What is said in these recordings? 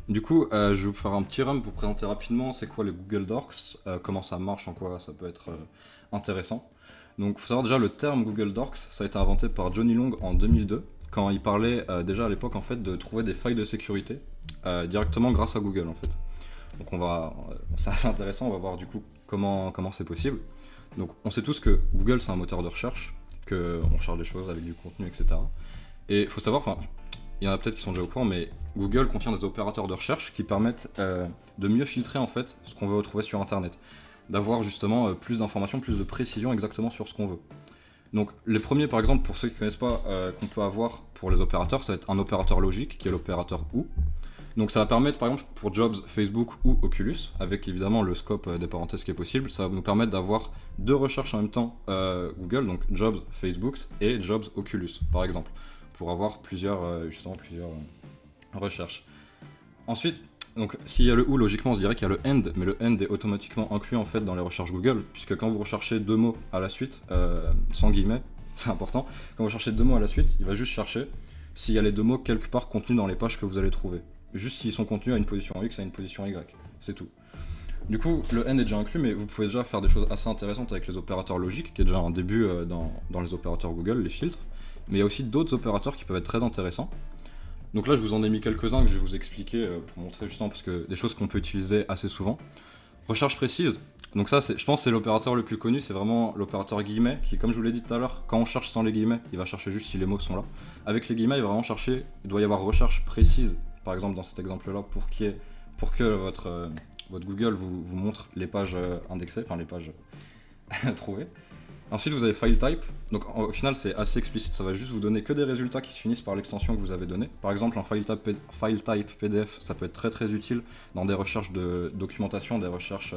Du coup, je vais vous faire un petit run pour présenter rapidement c'est quoi les Google Docs, comment ça marche, en quoi ça peut être intéressant. Donc, il faut savoir déjà le terme Google Docs, ça a été inventé par Johnny Long en 2002, quand il parlait déjà à l'époque en fait de trouver des failles de sécurité directement grâce à Google en fait. Donc c'est assez intéressant, on va voir du coup comment c'est possible. Donc, on sait tous que Google c'est un moteur de recherche, qu'on recherche des choses avec du contenu, etc. Et il faut savoir, enfin, il y en a peut-être qui sont déjà au courant, mais Google contient des opérateurs de recherche qui permettent de mieux filtrer en fait ce qu'on veut retrouver sur Internet, d'avoir justement plus d'informations, plus de précision exactement sur ce qu'on veut. Donc les premiers par exemple pour ceux qui ne connaissent pas qu'on peut avoir pour les opérateurs, ça va être un opérateur logique qui est l'opérateur OU. Donc ça va permettre par exemple pour Jobs, Facebook ou Oculus, avec évidemment le scope des parenthèses qui est possible, ça va nous permettre d'avoir deux recherches en même temps Google, donc Jobs, Facebook et Jobs, Oculus par exemple, pour avoir justement plusieurs recherches. Ensuite, donc s'il y a le ou, logiquement on se dirait qu'il y a le end, mais le end est automatiquement inclus en fait dans les recherches Google, puisque quand vous recherchez deux mots à la suite, sans guillemets, c'est important, quand vous cherchez deux mots à la suite, il va juste chercher s'il y a les deux mots quelque part contenus dans les pages que vous allez trouver. Juste s'ils sont contenus à une position X, à une position Y, c'est tout. Du coup, le end est déjà inclus, mais vous pouvez déjà faire des choses assez intéressantes avec les opérateurs logiques, qui est déjà un début dans les opérateurs Google, les filtres. Mais il y a aussi d'autres opérateurs qui peuvent être très intéressants. Donc là, je vous en ai mis quelques-uns que je vais vous expliquer pour montrer justement, parce que des choses qu'on peut utiliser assez souvent. Recherche précise. Donc ça, je pense que c'est l'opérateur le plus connu, c'est vraiment l'opérateur guillemets, qui, comme je vous l'ai dit tout à l'heure, quand on cherche sans les guillemets, il va chercher juste si les mots sont là. Avec les guillemets, il va vraiment chercher, il doit y avoir recherche précise, par exemple dans cet exemple-là, pour que votre Google vous montre les pages indexées, enfin les pages trouvées. Ensuite, vous avez file type. Donc, au final, c'est assez explicite. Ça va juste vous donner que des résultats qui se finissent par l'extension que vous avez donnée. Par exemple, un file type PDF, ça peut être très très utile dans des recherches de documentation, des recherches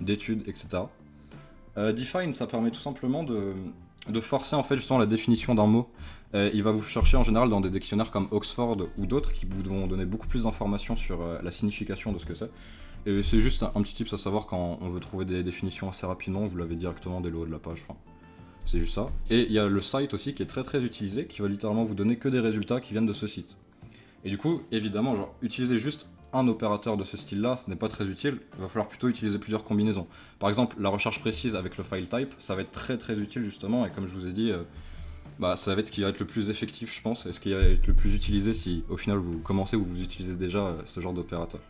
d'études, etc. Define, ça permet tout simplement de forcer en fait justement la définition d'un mot. Il va vous chercher en général dans des dictionnaires comme Oxford ou d'autres qui vous vont donner beaucoup plus d'informations sur la signification de ce que c'est. Et c'est juste un petit tip à savoir quand on veut trouver des définitions assez rapidement, vous l'avez directement dès le haut de la page. Enfin, c'est juste ça. Et il y a le site aussi qui est très très utilisé, qui va littéralement vous donner que des résultats qui viennent de ce site. Et du coup, évidemment, genre, utiliser juste un opérateur de ce style-là, ce n'est pas très utile. Il va falloir plutôt utiliser plusieurs combinaisons. Par exemple, la recherche précise avec le file type, ça va être très très utile justement. Et comme je vous ai dit, ça va être ce qui va être le plus effectif, je pense, et ce qui va être le plus utilisé si au final vous commencez ou vous utilisez déjà ce genre d'opérateur.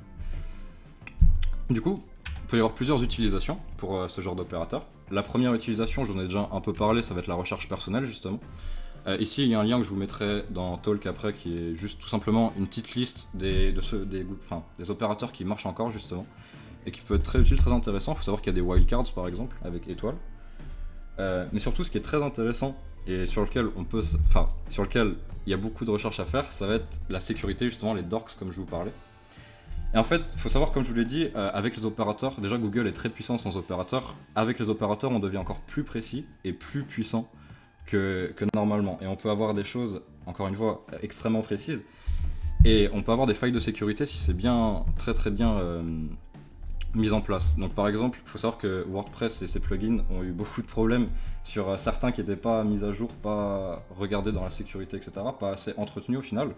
Du coup, il peut y avoir plusieurs utilisations pour ce genre d'opérateur. La première utilisation, j'en ai déjà un peu parlé, ça va être la recherche personnelle justement. Ici, il y a un lien que je vous mettrai dans Talk après qui est juste tout simplement une petite liste des opérateurs qui marchent encore justement et qui peut être très utile, très intéressant. Il faut savoir qu'il y a des wildcards par exemple avec étoiles. Mais surtout, ce qui est très intéressant et sur lequel il y a beaucoup de recherches à faire, ça va être la sécurité justement, les dorks comme je vous parlais. Et en fait, il faut savoir, comme je vous l'ai dit, avec les opérateurs, déjà Google est très puissant sans opérateurs. Avec les opérateurs, on devient encore plus précis et plus puissant que normalement. Et on peut avoir des choses, encore une fois, extrêmement précises. Et on peut avoir des failles de sécurité si c'est bien, très très bien mis en place. Donc par exemple, il faut savoir que WordPress et ses plugins ont eu beaucoup de problèmes sur certains qui n'étaient pas mis à jour, pas regardés dans la sécurité, etc., pas assez entretenus au final.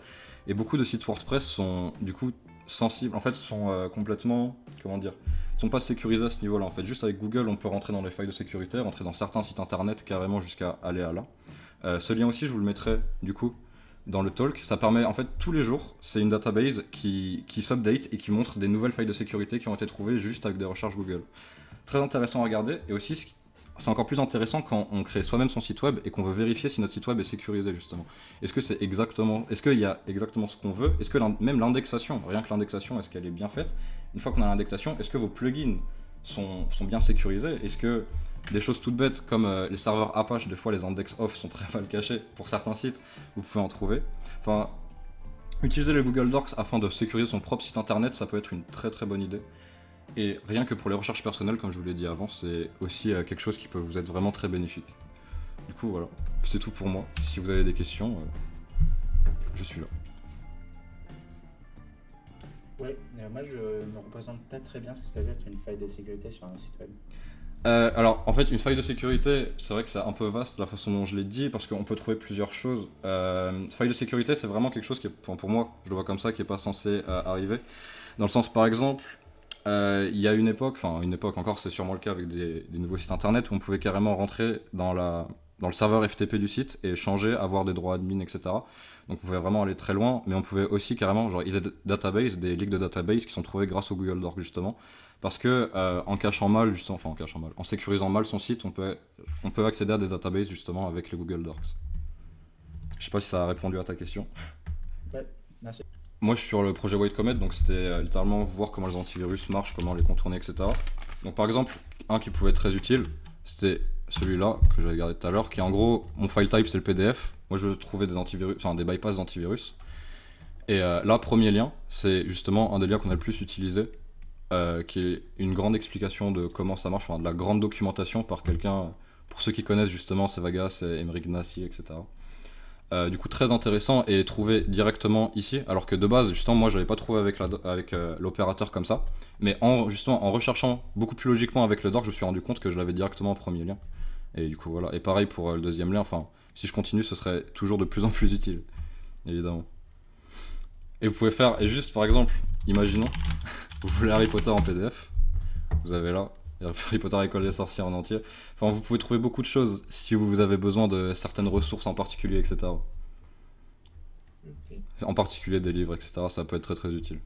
Et beaucoup de sites WordPress sont du coup sensibles, en fait, sont complètement, comment dire, sont pas sécurisés à ce niveau-là. En fait, juste avec Google, on peut rentrer dans les failles de sécurité, rentrer dans certains sites internet carrément jusqu'à aller à là. Ce lien aussi, je vous le mettrai du coup dans le talk. Ça permet, en fait, tous les jours, c'est une database qui s'update et qui montre des nouvelles failles de sécurité qui ont été trouvées juste avec des recherches Google. Très intéressant à regarder, et aussi c'est encore plus intéressant quand on crée soi-même son site web et qu'on veut vérifier si notre site web est sécurisé justement. Est-ce qu'il y a exactement ce qu'on veut? Est-ce que même l'indexation, rien que l'indexation, est-ce qu'elle est bien faite? Une fois qu'on a l'indexation, est-ce que vos plugins sont bien sécurisés? Est-ce que des choses toutes bêtes comme les serveurs Apache, des fois les index off sont très mal cachés pour certains sites, vous pouvez en trouver. Enfin, utiliser les Google Docs afin de sécuriser son propre site internet, ça peut être une très très bonne idée. Et rien que pour les recherches personnelles, comme je vous l'ai dit avant, c'est aussi quelque chose qui peut vous être vraiment très bénéfique. Du coup, voilà, c'est tout pour moi. Si vous avez des questions, je suis là. Oui, moi je me représente pas très bien ce que ça veut être une faille de sécurité sur un site web. Alors, en fait, une faille de sécurité, c'est vrai que c'est un peu vaste la façon dont je l'ai dit, parce qu'on peut trouver plusieurs choses. Faille de sécurité, c'est vraiment quelque chose qui est, enfin, pour moi, je le vois comme ça, qui est pas censé arriver. Dans le sens, par exemple, il y a une époque encore, c'est sûrement le cas avec des nouveaux sites internet, où on pouvait carrément rentrer dans le serveur FTP du site et changer, avoir des droits admin, etc. Donc on pouvait vraiment aller très loin, mais on pouvait aussi carrément, genre, il y a des databases, des leaks de databases qui sont trouvés grâce au Google Doc justement, parce que en cachant mal, justement, enfin en cachant mal, en sécurisant mal son site, on peut accéder à des databases justement avec les Google Docs. Je sais pas si ça a répondu à ta question. Ouais, merci. Moi, je suis sur le projet White Comet, donc c'était littéralement voir comment les antivirus marchent, comment les contourner, etc. Donc, par exemple, un qui pouvait être très utile, c'était celui-là que j'avais gardé tout à l'heure, qui est en gros, mon file type c'est le PDF. Moi, je trouvais des antivirus, enfin des bypass d'antivirus. Et là, premier lien, c'est justement un des liens qu'on a le plus utilisé, qui est une grande explication de comment ça marche, enfin de la grande documentation par quelqu'un. Pour ceux qui connaissent justement, c'est Vagas, c'est Emeric Gnassi, etc. Du coup très intéressant et trouvé directement ici, alors que de base justement moi je l'avais pas trouvé avec l'opérateur comme ça, mais justement en recherchant beaucoup plus logiquement avec le doc, je me suis rendu compte que je l'avais directement en premier lien. Et du coup voilà, et pareil pour le deuxième lien, enfin si je continue ce serait toujours de plus en plus utile, évidemment. Et vous pouvez faire, et juste par exemple, imaginons, vous voulez Harry Potter en PDF, vous avez là Harry Potter École des sorcières en entier. Enfin, vous pouvez trouver beaucoup de choses si vous avez besoin de certaines ressources en particulier, etc. Ok. En particulier des livres, etc. Ça peut être très très utile.